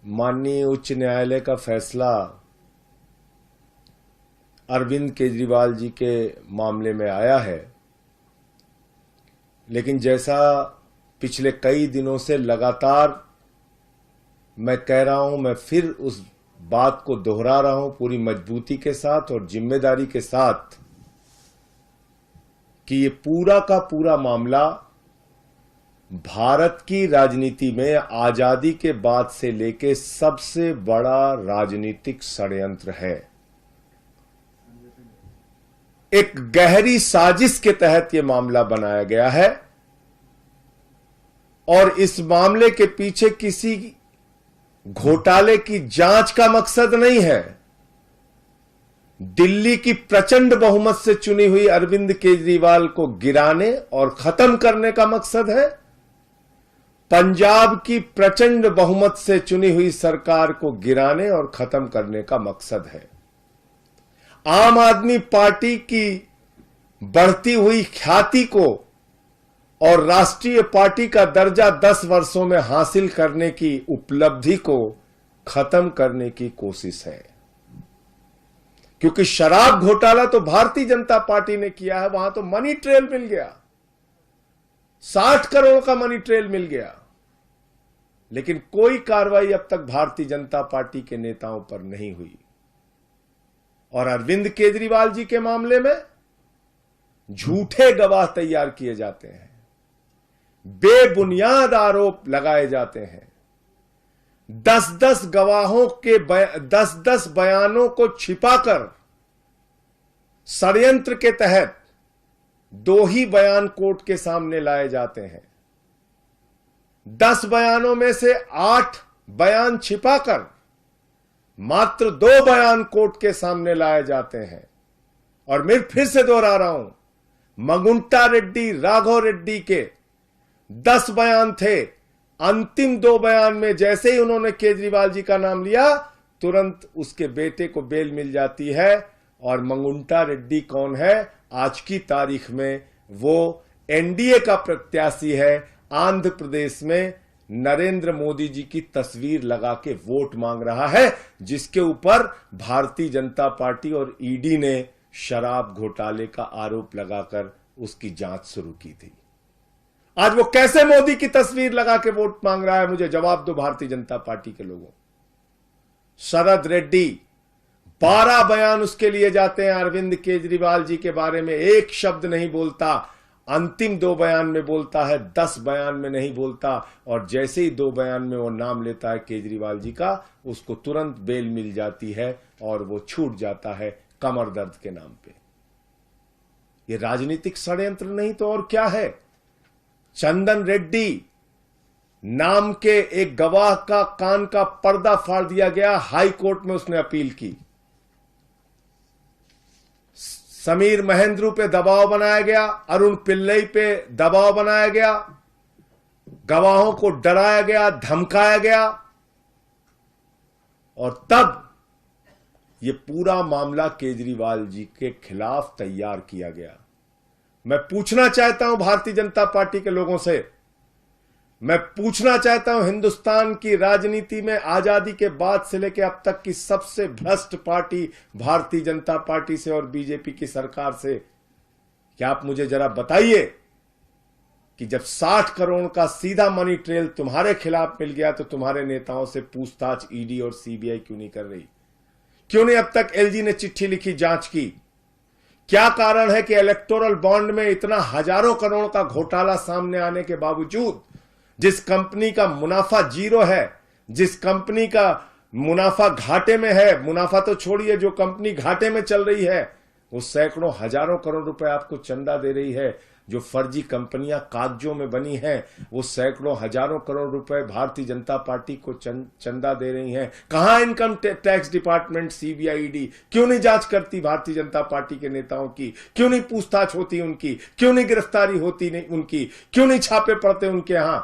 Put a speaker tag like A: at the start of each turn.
A: माननीय उच्च न्यायालय का फैसला अरविंद केजरीवाल जी के मामले में आया है, लेकिन जैसा पिछले कई दिनों से लगातार मैं कह रहा हूं, मैं फिर उस बात को दोहरा रहा हूं पूरी मजबूती के साथ और जिम्मेदारी के साथ कि ये पूरा का पूरा मामला भारत की राजनीति में आजादी के बाद से लेके सबसे बड़ा राजनीतिक षड्यंत्र है। एक गहरी साजिश के तहत यह मामला बनाया गया है और इस मामले के पीछे किसी घोटाले की जांच का मकसद नहीं है। दिल्ली की प्रचंड बहुमत से चुनी हुई अरविंद केजरीवाल को गिराने और खत्म करने का मकसद है। पंजाब की प्रचंड बहुमत से चुनी हुई सरकार को गिराने और खत्म करने का मकसद है। आम आदमी पार्टी की बढ़ती हुई ख्याति को और राष्ट्रीय पार्टी का दर्जा 10 वर्षों में हासिल करने की उपलब्धि को खत्म करने की कोशिश है। क्योंकि शराब घोटाला तो भारतीय जनता पार्टी ने किया है, वहां तो मनी ट्रेल मिल गया, 60 करोड़ का मनी ट्रेल मिल गया, लेकिन कोई कार्रवाई अब तक भारतीय जनता पार्टी के नेताओं पर नहीं हुई। और अरविंद केजरीवाल जी के मामले में झूठे गवाह तैयार किए जाते हैं, बेबुनियाद आरोप लगाए जाते हैं। 10-10 गवाहों के 10-10 बयानों को छिपाकर षड्यंत्र के तहत 2 ही बयान कोर्ट के सामने लाए जाते हैं। 10 बयानों में से 8 बयान छिपाकर मात्र 2 बयान कोर्ट के सामने लाए जाते हैं। और मैं फिर से दोहरा रहा हूं, मगुंटा रेड्डी, राघव रेड्डी के 10 बयान थे। अंतिम 2 बयान में जैसे ही उन्होंने केजरीवाल जी का नाम लिया, तुरंत उसके बेटे को बेल मिल जाती है। और मगुंटा रेड्डी कौन है? आज की तारीख में वो एनडीए का प्रत्याशी है। आंध्र प्रदेश में नरेंद्र मोदी जी की तस्वीर लगा के वोट मांग रहा है, जिसके ऊपर भारतीय जनता पार्टी और ईडी ने शराब घोटाले का आरोप लगाकर उसकी जांच शुरू की थी। आज वो कैसे मोदी की तस्वीर लगा के वोट मांग रहा है? मुझे जवाब दो भारतीय जनता पार्टी के लोगों। शरद रेड्डी 12 बयान उसके लिए जाते हैं, अरविंद केजरीवाल जी के बारे में एक शब्द नहीं बोलता। अंतिम 2 बयान में बोलता है, 10 बयान में नहीं बोलता। और जैसे ही 2 बयान में वो नाम लेता है केजरीवाल जी का, उसको तुरंत बेल मिल जाती है और वो छूट जाता है कमर दर्द के नाम पे। ये राजनीतिक षड्यंत्र नहीं तो और क्या है? चंदन रेड्डी नाम के एक गवाह का कान का पर्दा फाड़ दिया गया, हाई कोर्ट में उसने अपील की। समीर महेंद्रू पे दबाव बनाया गया, अरुण पिल्लई पे दबाव बनाया गया, गवाहों को डराया गया, धमकाया गया और तब यह पूरा मामला केजरीवाल जी के खिलाफ तैयार किया गया। मैं पूछना चाहता हूं भारतीय जनता पार्टी के लोगों से, मैं पूछना चाहता हूं हिंदुस्तान की राजनीति में आजादी के बाद से लेकर अब तक की सबसे भ्रष्ट पार्टी भारतीय जनता पार्टी से और बीजेपी की सरकार से, क्या आप मुझे जरा बताइए कि जब 60 करोड़ का सीधा मनी ट्रेल तुम्हारे खिलाफ मिल गया तो तुम्हारे नेताओं से पूछताछ ईडी और सीबीआई क्यों नहीं कर रही? क्यों नहीं अब तक एलजी ने चिट्ठी लिखी, जांच की? क्या कारण है कि इलेक्टोरल बॉन्ड में इतना हजारों करोड़ का घोटाला सामने आने के बावजूद, जिस कंपनी का मुनाफा 0 है, जिस कंपनी का मुनाफा घाटे में है, मुनाफा तो छोड़िए, जो कंपनी घाटे में चल रही है वो सैकड़ों हजारों करोड़ रुपए आपको चंदा दे रही है। जो फर्जी कंपनियां कागजों में बनी हैं वो सैकड़ों हजारों करोड़ रुपए भारतीय जनता पार्टी को चंदा दे रही हैं। कहां income tax department, CBI, ED क्यों नहीं जांच करती भारतीय जनता पार्टी के नेताओं की? क्यों नहीं पूछताछ होती उनकी? क्यों नहीं गिरफ्तारी होती उनकी? क्यों नहीं छापे पड़ते उनके यहां?